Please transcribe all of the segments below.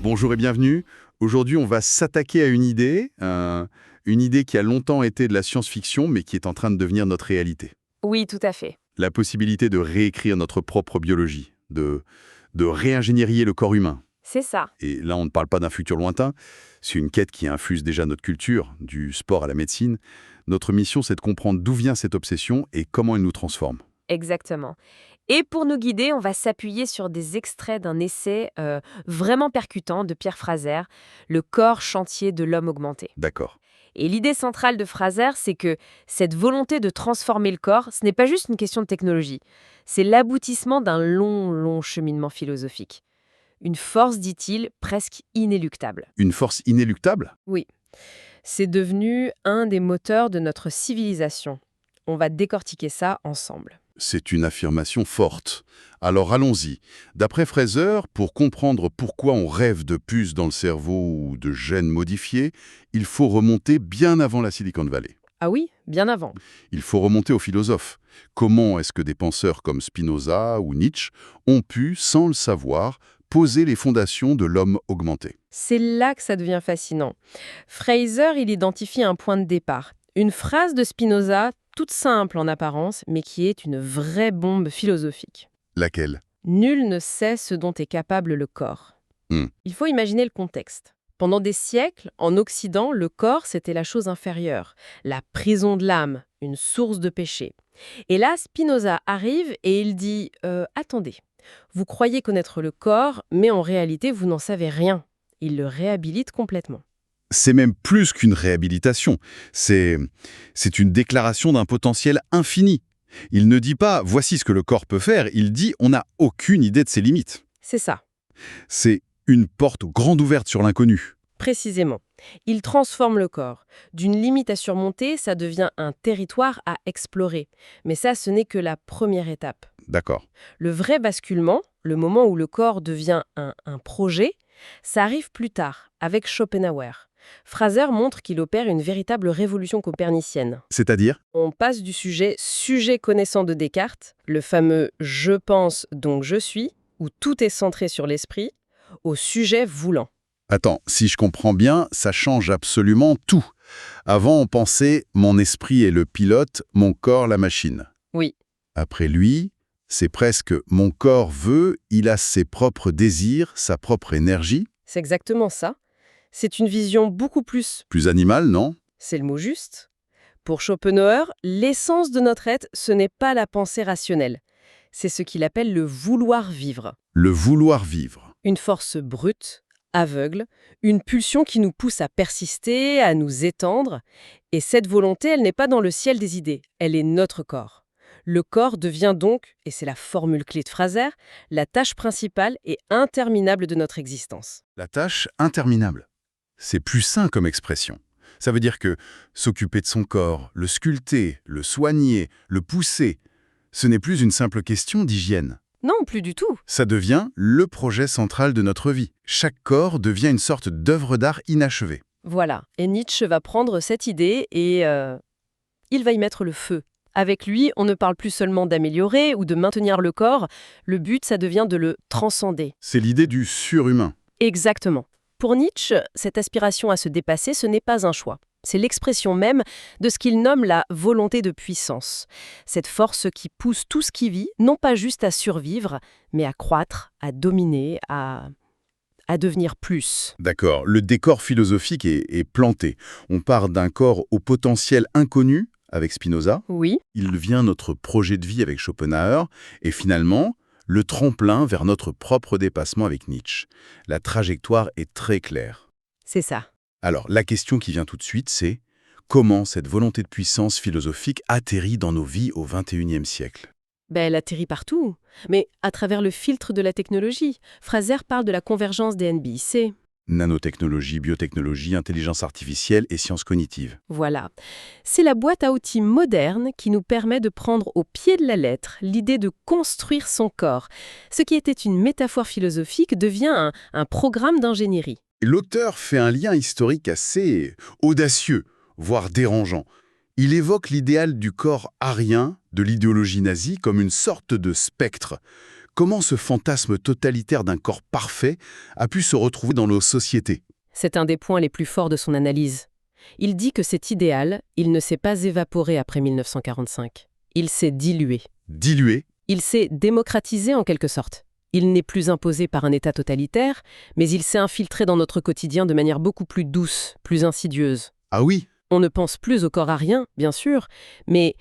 Bonjour et bienvenue. Aujourd'hui, on va s'attaquer à une idée qui a longtemps été de la science-fiction, mais qui est en train de devenir notre réalité. Oui, tout à fait. La possibilité de réécrire notre propre biologie, de réingénierier le corps humain. C'est ça. Et là, on ne parle pas d'un futur lointain, c'est une quête qui infuse déjà notre culture, du sport à la médecine. Notre mission, c'est de comprendre d'où vient cette obsession et comment elle nous transforme. Exactement. Et pour nous guider, on va s'appuyer sur des extraits d'un essai vraiment percutant de Pierre Fraser, Le corps chantier de l'homme augmenté. D'accord. Et l'idée centrale de Fraser, c'est que cette volonté de transformer le corps, ce n'est pas juste une question de technologie. C'est l'aboutissement d'un long cheminement philosophique. Une force, dit-il, presque inéluctable. Une force inéluctable? Oui, c'est devenu un des moteurs de notre civilisation. On va décortiquer ça ensemble. C'est une affirmation forte. Alors allons-y. D'après Fraser, pour comprendre pourquoi on rêve de puces dans le cerveau ou de gènes modifiés, il faut remonter bien avant la Silicon Valley. Ah oui, bien avant. Il faut remonter aux philosophes. Comment est-ce que des penseurs comme Spinoza ou Nietzsche ont pu, sans le savoir, poser les fondations de l'homme augmenté? C'est là que ça devient fascinant. Fraser, il identifie un point de départ. Une phrase de Spinoza, toute simple en apparence, mais qui est une vraie bombe philosophique. Laquelle? Nul ne sait ce dont est capable le corps. Hmm. Il faut imaginer le contexte. Pendant des siècles, en Occident, le corps, c'était la chose inférieure, la prison de l'âme, une source de péché. Et là, Spinoza arrive et il dit attendez, vous croyez connaître le corps, mais en réalité, vous n'en savez rien. Il le réhabilite complètement. C'est même plus qu'une réhabilitation. C'est une déclaration d'un potentiel infini. Il ne dit pas « voici ce que le corps peut faire », il dit « on n'a aucune idée de ses limites C'est ça, ». C'est une porte grande ouverte sur l'inconnu. précisément. Il transforme le corps. D'une limite à surmonter, ça devient un territoire à explorer. Mais ça, ce n'est que la première étape. D'accord. Le vrai basculement, le moment où le corps devient un projet, ça arrive plus tard, avec Schopenhauer. Fraser montre qu'il opère une véritable révolution copernicienne. C'est-à-dire? On passe du sujet connaissant de Descartes, le fameux « je pense, donc je suis », où tout est centré sur l'esprit, au sujet voulant. Attends, si je comprends bien, ça change absolument tout. Avant, on pensait « mon esprit est le pilote, mon corps la machine ». Oui, Après lui, c'est presque « mon corps veut, il a ses propres désirs, sa propre énergie ». c'est exactement ça. C'est une vision beaucoup plus, Plus animal, non? c'est le mot juste. Pour Schopenhauer, l'essence de notre être, ce n'est pas la pensée rationnelle. C'est ce qu'il appelle le vouloir vivre. Le vouloir vivre. Une force brute, aveugle, une pulsion qui nous pousse à persister, à nous étendre. Et cette volonté, elle n'est pas dans le ciel des idées, elle est notre corps. Le corps devient donc, et c'est la formule clé de Fraser, la tâche principale et interminable de notre existence. La tâche interminable. C'est plus sain comme expression. Ça veut dire que s'occuper de son corps, le sculpter, le soigner, le pousser, ce n'est plus une simple question d'hygiène. Non, plus du tout. Ça devient le projet central de notre vie. Chaque corps devient une sorte d'œuvre d'art inachevée. Voilà. Et Nietzsche va prendre cette idée et il va y mettre le feu. Avec lui, on ne parle plus seulement d'améliorer ou de maintenir le corps. Le but, ça devient de le transcender. C'est l'idée du surhumain. Exactement. Pour Nietzsche, cette aspiration à se dépasser, ce n'est pas un choix. C'est l'expression même de ce qu'il nomme la volonté de puissance. Cette force qui pousse tout ce qui vit, non pas juste à survivre, mais à croître, à dominer, à devenir plus. D'accord, le décor philosophique est planté. On part d'un corps au potentiel inconnu avec Spinoza. Oui, Il devient notre projet de vie avec Schopenhauer. Et finalement, le tremplin vers notre propre dépassement avec Nietzsche. La trajectoire est très claire. c'est ça. Alors, la question qui vient tout de suite, c'est comment cette volonté de puissance philosophique atterrit dans nos vies au XXIe siècle? Elle atterrit partout, mais à travers le filtre de la technologie. Fraser parle de la convergence des NBIC. Nanotechnologie, biotechnologie, intelligence artificielle et sciences cognitives. Voilà. C'est la boîte à outils moderne qui nous permet de prendre au pied de la lettre l'idée de construire son corps. Ce qui était une métaphore philosophique devient un programme d'ingénierie. L'auteur fait un lien historique assez audacieux, voire dérangeant. Il évoque l'idéal du corps arien de l'idéologie nazie comme une sorte de spectre, comment ce fantasme totalitaire d'un corps parfait a pu se retrouver dans nos sociétés? C'est un des points les plus forts de son analyse. Il dit que cet idéal, il ne s'est pas évaporé après 1945. Il s'est dilué. Dilué? Il s'est démocratisé en quelque sorte. Il n'est plus imposé par un État totalitaire, mais il s'est infiltré dans notre quotidien de manière beaucoup plus douce, plus insidieuse. Ah oui? On ne pense plus au corps à rien, bien sûr, mais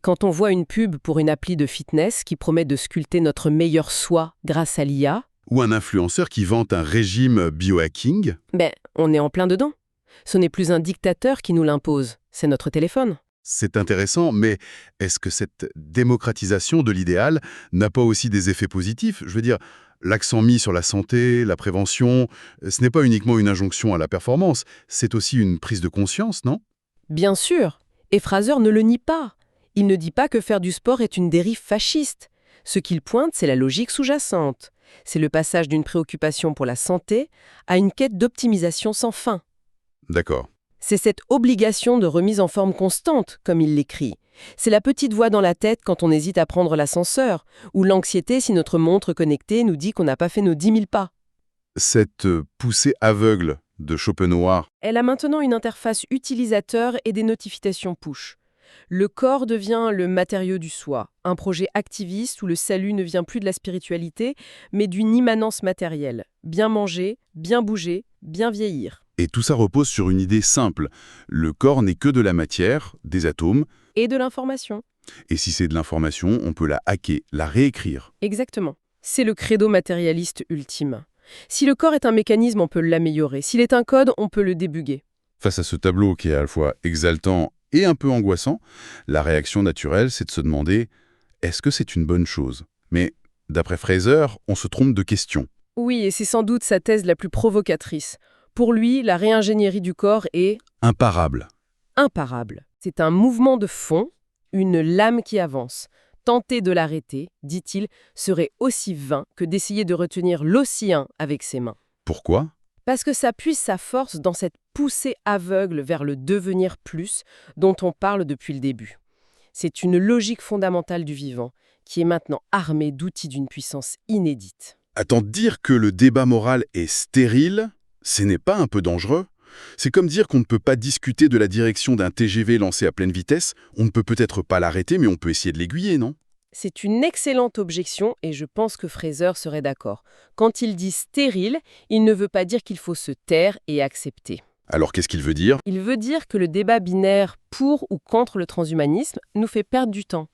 quand on voit une pub pour une appli de fitness qui promet de sculpter notre meilleur soi grâce à l'IA, Ou un influenceur qui vante un régime biohacking? on est en plein dedans. Ce n'est plus un dictateur qui nous l'impose, c'est notre téléphone. C'est intéressant, mais est-ce que cette démocratisation de l'idéal n'a pas aussi des effets positifs? Je veux dire, l'accent mis sur la santé, la prévention, ce n'est pas uniquement une injonction à la performance, c'est aussi une prise de conscience, non? Bien sûr, et Fraser ne le nie pas. Il ne dit pas que faire du sport est une dérive fasciste. Ce qu'il pointe, c'est la logique sous-jacente. C'est le passage d'une préoccupation pour la santé à une quête d'optimisation sans fin. D'accord. C'est cette obligation de remise en forme constante, comme il l'écrit. C'est la petite voix dans la tête quand on hésite à prendre l'ascenseur, ou l'anxiété si notre montre connectée nous dit qu'on n'a pas fait nos 10 000 pas. Cette poussée aveugle de Schopenhauer, Elle a maintenant une interface utilisateur et des notifications push. Le corps devient le matériau du soi, un projet activiste où le salut ne vient plus de la spiritualité, mais d'une immanence matérielle. Bien manger, bien bouger, bien vieillir. et tout ça repose sur une idée simple. Le corps n'est que de la matière, des atomes, Et de l'information. et si c'est de l'information, on peut la hacker, la réécrire. Exactement. C'est le credo matérialiste ultime. Si le corps est un mécanisme, on peut l'améliorer. S'il est un code, on peut le débugger. Face à ce tableau qui est à la fois exaltant et un peu angoissant, la réaction naturelle, c'est de se demander « est-ce que c'est une bonne chose ?» Mais d'après Fraser, on se trompe de question. Oui, et c'est sans doute sa thèse la plus provocatrice. Pour lui, la réingénierie du corps est Imparable. imparable. C'est un mouvement de fond, une lame qui avance. Tenter de l'arrêter, dit-il, serait aussi vain que d'essayer de retenir l'océan avec ses mains. Pourquoi? Parce que ça puise sa force dans cette poussée aveugle vers le devenir plus dont on parle depuis le début. C'est une logique fondamentale du vivant qui est maintenant armée d'outils d'une puissance inédite. Attends, dire que le débat moral est stérile, ce n'est pas un peu dangereux? C'est comme dire qu'on ne peut pas discuter de la direction d'un TGV lancé à pleine vitesse, on ne peut peut-être pas l'arrêter, mais on peut essayer de l'aiguiller, non? C'est une excellente objection et je pense que Fraser serait d'accord. Quand il dit stérile, il ne veut pas dire qu'il faut se taire et accepter. Alors qu'est-ce qu'il veut dire? Il veut dire que le débat binaire pour ou contre le transhumanisme nous fait perdre du temps.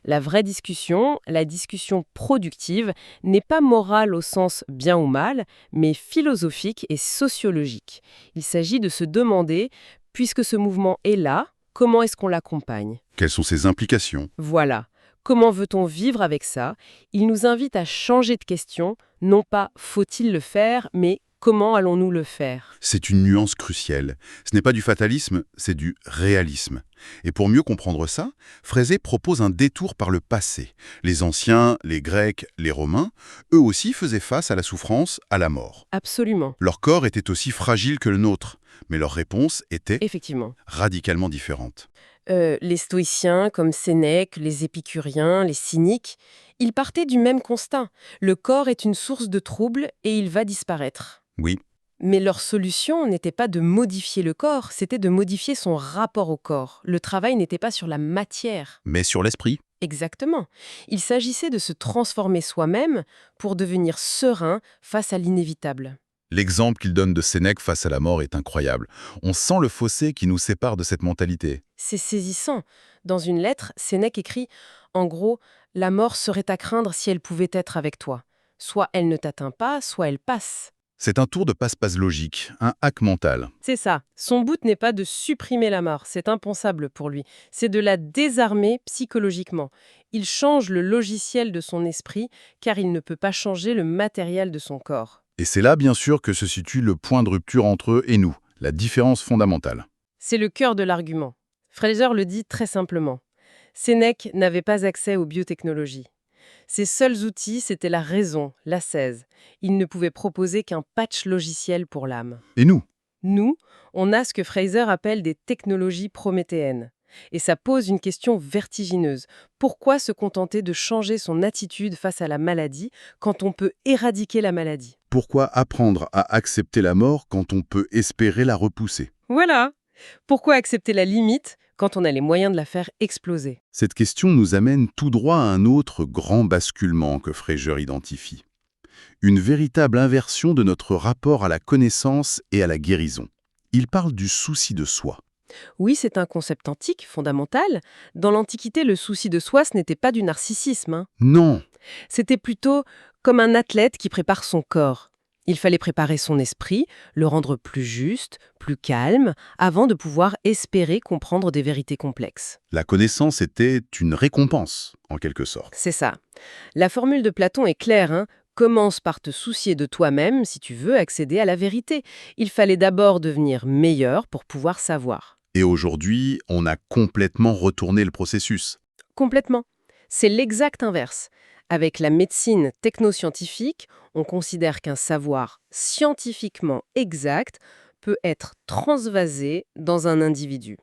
La vraie discussion, la discussion productive, n'est pas morale au sens bien ou mal, mais philosophique et sociologique. Il s'agit de se demander, puisque ce mouvement est là, comment est-ce qu'on l'accompagne? Quelles sont ses implications? Voilà. Comment veut-on vivre avec ça? Il nous invite à changer de question, non pas faut-il le faire, mais comment allons-nous le faire? C'est une nuance cruciale. Ce n'est pas du fatalisme, c'est du réalisme. Et pour mieux comprendre ça, Fraser propose un détour par le passé. Les anciens, les Grecs, les Romains, eux aussi faisaient face à la souffrance, à la mort. Absolument. Leur corps était aussi fragile que le nôtre, mais leur réponse était Effectivement. radicalement différente. Les stoïciens, comme Sénèque, les épicuriens, les cyniques, ils partaient du même constat. Le corps est une source de trouble et il va disparaître. Oui, Mais leur solution n'était pas de modifier le corps, c'était de modifier son rapport au corps. Le travail n'était pas sur la matière. mais sur l'esprit. Exactement. Il s'agissait de se transformer soi-même pour devenir serein face à l'inévitable. L'exemple qu'il donne de Sénèque face à la mort est incroyable. On sent le fossé qui nous sépare de cette mentalité. C'est saisissant. Dans une lettre, Sénèque écrit « En gros, la mort serait à craindre si elle pouvait être avec toi. Soit elle ne t'atteint pas, soit elle passe. » C'est un tour de passe-passe logique, un hack mental. C'est ça. Son but n'est pas de supprimer la mort, c'est impensable pour lui. C'est de la désarmer psychologiquement. Il change le logiciel de son esprit car il ne peut pas changer le matériel de son corps. Et c'est là, bien sûr, que se situe le point de rupture entre eux et nous, la différence fondamentale. C'est le cœur de l'argument. Fraser le dit très simplement. Sénèque n'avait pas accès aux biotechnologies. Ses seuls outils, c'était la raison, l'ascèse. Il ne pouvait proposer qu'un patch logiciel pour l'âme. Et nous? Nous, on a ce que Fraser appelle des technologies prométhéennes. Et ça pose une question vertigineuse. Pourquoi se contenter de changer son attitude face à la maladie quand on peut éradiquer la maladie? Pourquoi apprendre à accepter la mort quand on peut espérer la repousser? Voilà. Pourquoi accepter la limite quand on a les moyens de la faire exploser? Cette question nous amène tout droit à un autre grand basculement que Fraser identifie. Une véritable inversion de notre rapport à la connaissance et à la guérison. Il parle du souci de soi. Oui, c'est un concept antique, fondamental. Dans l'Antiquité, le souci de soi, ce n'était pas du narcissisme, hein. Non, C'était plutôt comme un athlète qui prépare son corps. Il fallait préparer son esprit, le rendre plus juste, plus calme, avant de pouvoir espérer comprendre des vérités complexes. la connaissance était une récompense, en quelque sorte. C'est ça. La formule de Platon est claire, hein. Commence par te soucier de toi-même si tu veux accéder à la vérité. Il fallait d'abord devenir meilleur pour pouvoir savoir. Et aujourd'hui, on a complètement retourné le processus. Complètement. C'est l'exact inverse. Avec la médecine technoscientifique, on considère qu'un savoir scientifiquement exact peut être transvasé dans un individu,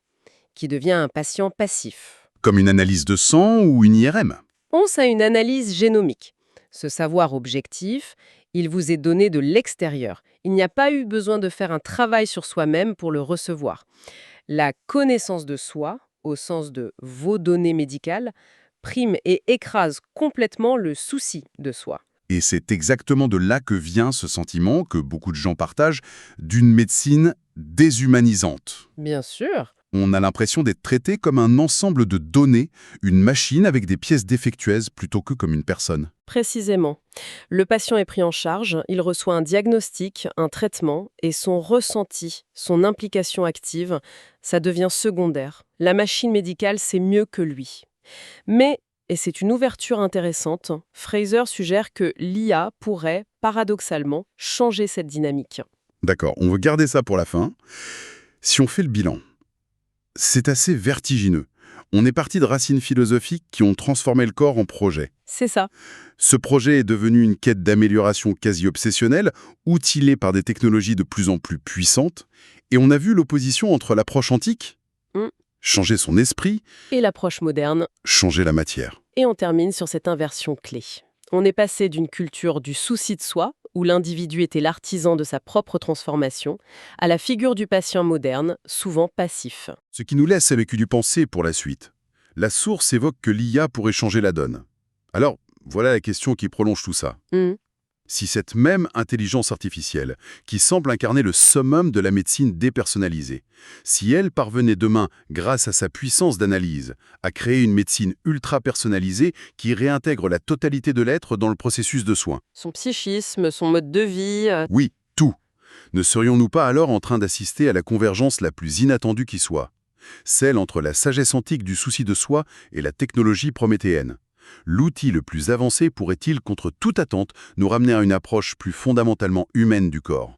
qui devient un patient passif. Comme une analyse de sang ou une IRM. Pense à une analyse génomique. Ce savoir objectif, il vous est donné de l'extérieur. Il n'y a pas eu besoin de faire un travail sur soi-même pour le recevoir. La connaissance de soi, au sens de vos données médicales, prime et écrase complètement le souci de soi. Et c'est exactement de là que vient ce sentiment, que beaucoup de gens partagent, d'une médecine déshumanisante. Bien sûr. On a l'impression d'être traité comme un ensemble de données, une machine avec des pièces défectueuses plutôt que comme une personne. Précisément. Le patient est pris en charge, il reçoit un diagnostic, un traitement, et son ressenti, son implication active, ça devient secondaire. La machine médicale, c'est mieux que lui. Mais, et c'est une ouverture intéressante, Fraser suggère que l'IA pourrait, paradoxalement, changer cette dynamique. D'accord, on veut garder ça pour la fin. Si on fait le bilan, c'est assez vertigineux. On est parti de racines philosophiques qui ont transformé le corps en projet. C'est ça. Ce projet est devenu une quête d'amélioration quasi obsessionnelle, outillée par des technologies de plus en plus puissantes, et on a vu l'opposition entre l'approche antique, Mm. changer son esprit, Et l'approche moderne. changer la matière. Et on termine sur cette inversion clé. On est passé d'une culture du souci de soi, où l'individu était l'artisan de sa propre transformation, à la figure du patient moderne, souvent passif. Ce qui nous laisse avec du pensée pour la suite. La source évoque que l'IA pourrait changer la donne. Alors, voilà la question qui prolonge tout ça. Hmm. Si cette même intelligence artificielle, qui semble incarner le summum de la médecine dépersonnalisée, si elle parvenait demain, grâce à sa puissance d'analyse, à créer une médecine ultra personnalisée qui réintègre la totalité de l'être dans le processus de soins. Son psychisme, son mode de vie. Oui, tout. Ne serions-nous pas alors en train d'assister à la convergence la plus inattendue qui soit? Celle entre la sagesse antique du souci de soi et la technologie prométhéenne. L'outil le plus avancé pourrait-il, contre toute attente, nous ramener à une approche plus fondamentalement humaine du corps?